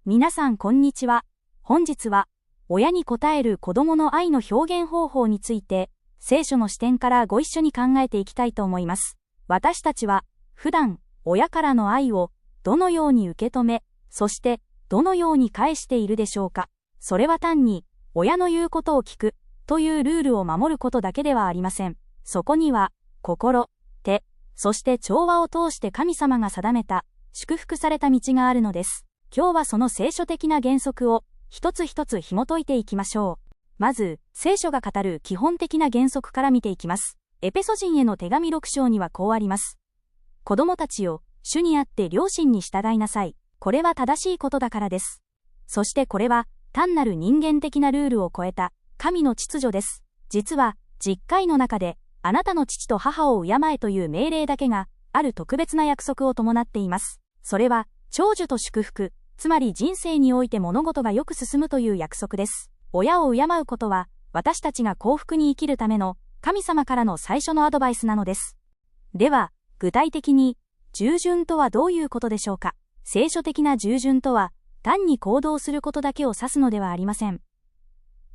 皆さんこんにちは。本日は、親に応える子供の愛の表現方法について、聖書の視点からご一緒に考えていきたいと思います。私たちは、普段、親からの愛を、どのように受け止め、そして、どのように返しているでしょうか。それは単に、親の言うことを聞く、というルールを守ることだけではありません。そこには、心、手、そして調和を通して神様が定めた、祝福された道があるのです。今日はその聖書的な原則を一つ一つ紐解いていきましょう。まず、聖書が語る基本的な原則から見ていきます。エペソ人への手紙6章にはこうあります。子供たちよ、主にあって両親に従いなさい。これは正しいことだからです。そしてこれは単なる人間的なルールを超えた神の秩序です。実は、10回の中で、あなたの父と母を敬えという命令だけが、ある特別な約束を伴っています。それは、長寿と祝福。つまり人生において物事がよく進むという約束です。親を敬うことは、私たちが幸福に生きるための神様からの最初のアドバイスなのです。では、具体的に、従順とはどういうことでしょうか。聖書的な従順とは、単に行動することだけを指すのではありません。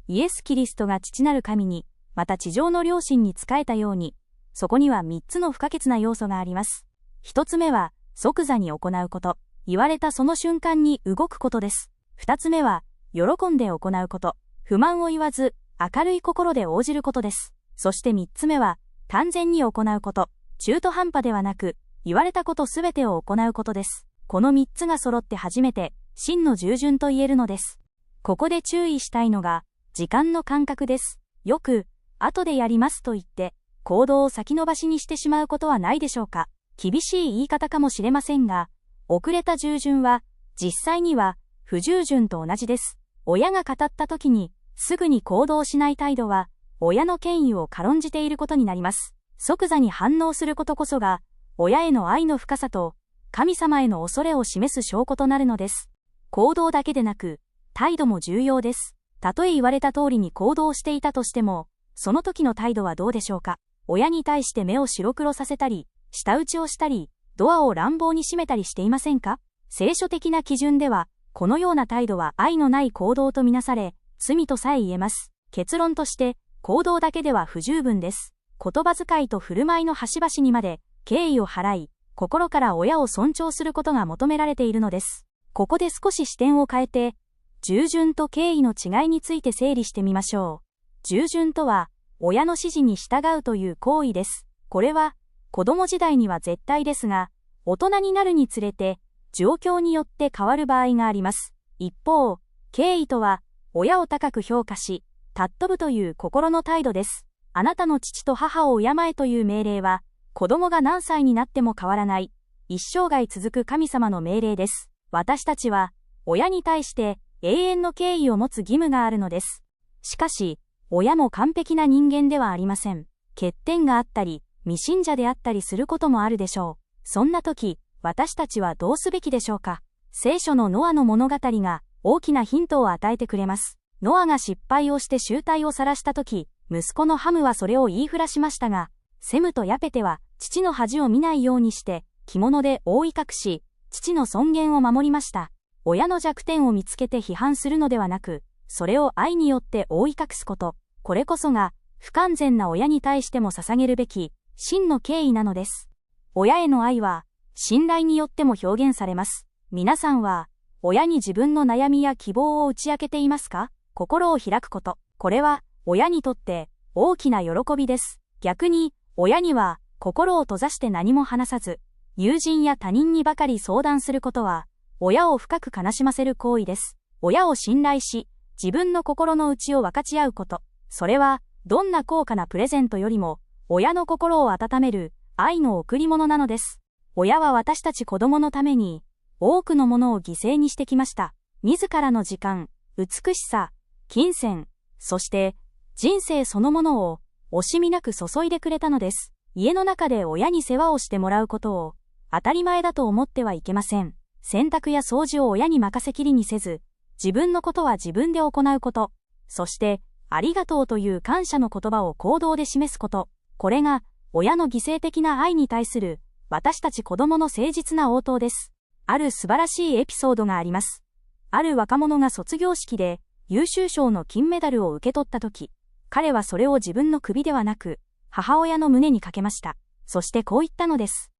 イエス・キリストが父なる神に、また地上の両親に仕えたように、そこには3つの不可欠な要素があります。1つ目は、即座に行うこと。言われたその瞬間に動くことです。二つ目は、喜んで行うこと。不満を言わず、明るい心で応じることです。そして三つ目は、単全に行うこと。中途半端ではなく、言われたことすべてを行うことです。この三つが揃って初めて、真の従順と言えるのです。ここで注意したいのが、時間の感覚です。よく、後でやりますと言って、行動を先延ばしにしてしまうことはないでしょうか。厳しい言い方かもしれませんが、遅れた従順は、実際には、不従順と同じです。親が語った時に、すぐに行動しない態度は、親の権威を軽んじていることになります。即座に反応することこそが、親への愛の深さと、神様への恐れを示す証拠となるのです。行動だけでなく、態度も重要です。たとえ言われた通りに行動していたとしても、その時の態度はどうでしょうか。親に対して目を白黒させたり、舌打ちをしたり、ドアを乱暴に閉めたりしていませんか。聖書的な基準では、このような態度は愛のない行動とみなされ、罪とさえ言えます。結論として、行動だけでは不十分です。言葉遣いと振る舞いの端々にまで、敬意を払い、心から親を尊重することが求められているのです。ここで少し視点を変えて、従順と敬意の違いについて整理してみましょう。従順とは、親の指示に従うという行為です。これは、子供時代には絶対ですが、大人になるにつれて、状況によって変わる場合があります。一方、敬意とは、親を高く評価し、尊ぶという心の態度です。あなたの父と母を敬えという命令は、子供が何歳になっても変わらない、一生涯続く神様の命令です。私たちは、親に対して永遠の敬意を持つ義務があるのです。しかし、親も完璧な人間ではありません。欠点があったり、未信者であったりすることもあるでしょう。そんな時、私たちはどうすべきでしょうか。聖書のノアの物語が大きなヒントを与えてくれます。ノアが失敗をして醜態を晒した時、息子のハムはそれを言いふらしましたが、セムとヤペテは父の恥を見ないようにして着物で覆い隠し、父の尊厳を守りました。親の弱点を見つけて批判するのではなく、それを愛によって覆い隠すこと、これこそが不完全な親に対しても捧げるべき真の敬意なのです。親への愛は、信頼によっても表現されます。皆さんは、親に自分の悩みや希望を打ち明けていますか？心を開くこと。これは、親にとって大きな喜びです。逆に、親には心を閉ざして何も話さず、友人や他人にばかり相談することは、親を深く悲しませる行為です。親を信頼し、自分の心の内を分かち合うこと。それは、どんな高価なプレゼントよりも、親の心を温める、愛の贈り物なのです。親は私たち子供のために、多くのものを犠牲にしてきました。自らの時間、美しさ、金銭、そして、人生そのものを、惜しみなく注いでくれたのです。家の中で親に世話をしてもらうことを、当たり前だと思ってはいけません。洗濯や掃除を親に任せきりにせず、自分のことは自分で行うこと、そして、ありがとうという感謝の言葉を行動で示すこと、これが、親の犠牲的な愛に対する、私たち子供の誠実な応答です。ある素晴らしいエピソードがあります。ある若者が卒業式で優秀賞の金メダルを受け取ったとき、彼はそれを自分の首ではなく、母親の胸にかけました。そしてこう言ったのです。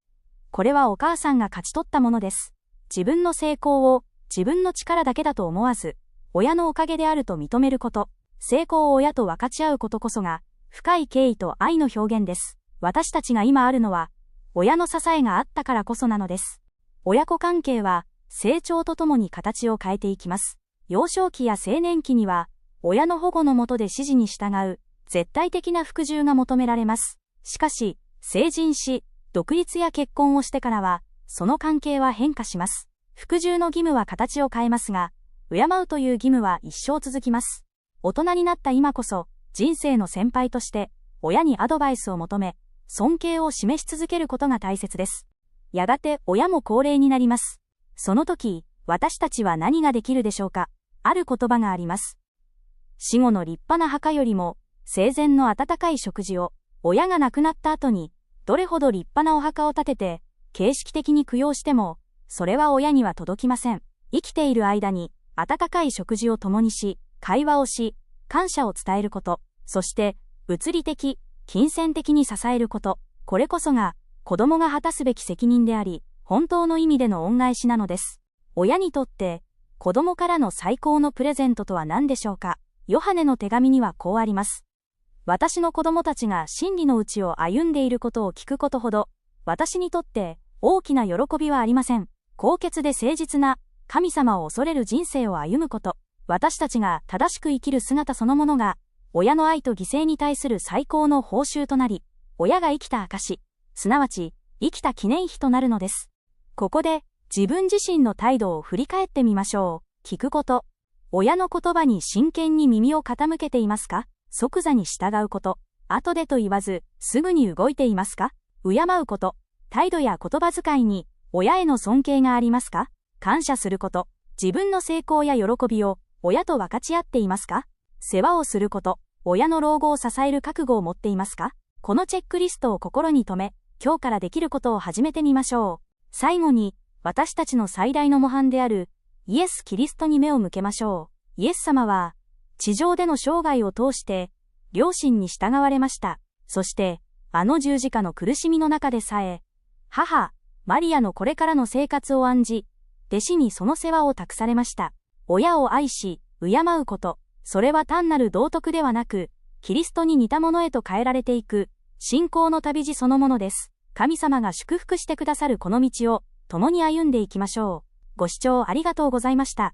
これはお母さんが勝ち取ったものです。自分の成功を自分の力だけだと思わず、親のおかげであると認めること、成功を親と分かち合うことこそが、深い敬意と愛の表現です。私たちが今あるのは、親の支えがあったからこそなのです。親子関係は、成長とともに形を変えていきます。幼少期や青年期には、親の保護の下で指示に従う、絶対的な服従が求められます。しかし、成人し、独立や結婚をしてからは、その関係は変化します。服従の義務は形を変えますが、敬うという義務は一生続きます。大人になった今こそ、人生の先輩として、親にアドバイスを求め、尊敬を示し続けることが大切です。やがて親も高齢になります。その時、私たちは何ができるでしょうか。ある言葉があります。死後の立派な墓よりも、生前の温かい食事を、親が亡くなった後に、どれほど立派なお墓を建てて、形式的に供養しても、それは親には届きません。生きている間に、温かい食事を共にし、会話をし、感謝を伝えること、そして、物理的、金銭的に支えること、これこそが、子供が果たすべき責任であり、本当の意味での恩返しなのです。親にとって、子供からの最高のプレゼントとは何でしょうか。ヨハネの手紙にはこうあります。私の子供たちが真理のうちを歩んでいることを聞くことほど、私にとって大きな喜びはありません。高潔で誠実な神様を恐れる人生を歩むこと、私たちが正しく生きる姿そのものが、親の愛と犠牲に対する最高の報酬となり、親が生きた証、すなわち生きた記念碑となるのです。ここで自分自身の態度を振り返ってみましょう。聞くこと。親の言葉に真剣に耳を傾けていますか？即座に従うこと。後でと言わず、すぐに動いていますか？敬うこと。態度や言葉遣いに、親への尊敬がありますか？感謝すること。自分の成功や喜びを、親と分かち合っていますか？世話をすること。親の老後を支える覚悟を持っていますか？このチェックリストを心に留め、今日からできることを始めてみましょう。最後に、私たちの最大の模範である、イエス・キリストに目を向けましょう。イエス様は、地上での生涯を通して、両親に従われました。そして、あの十字架の苦しみの中でさえ、母、マリアのこれからの生活を案じ、弟子にその世話を託されました。親を愛し、敬うこと、それは単なる道徳ではなく、キリストに似たものへと変えられていく、信仰の旅路そのものです。神様が祝福してくださるこの道を、共に歩んでいきましょう。ご視聴ありがとうございました。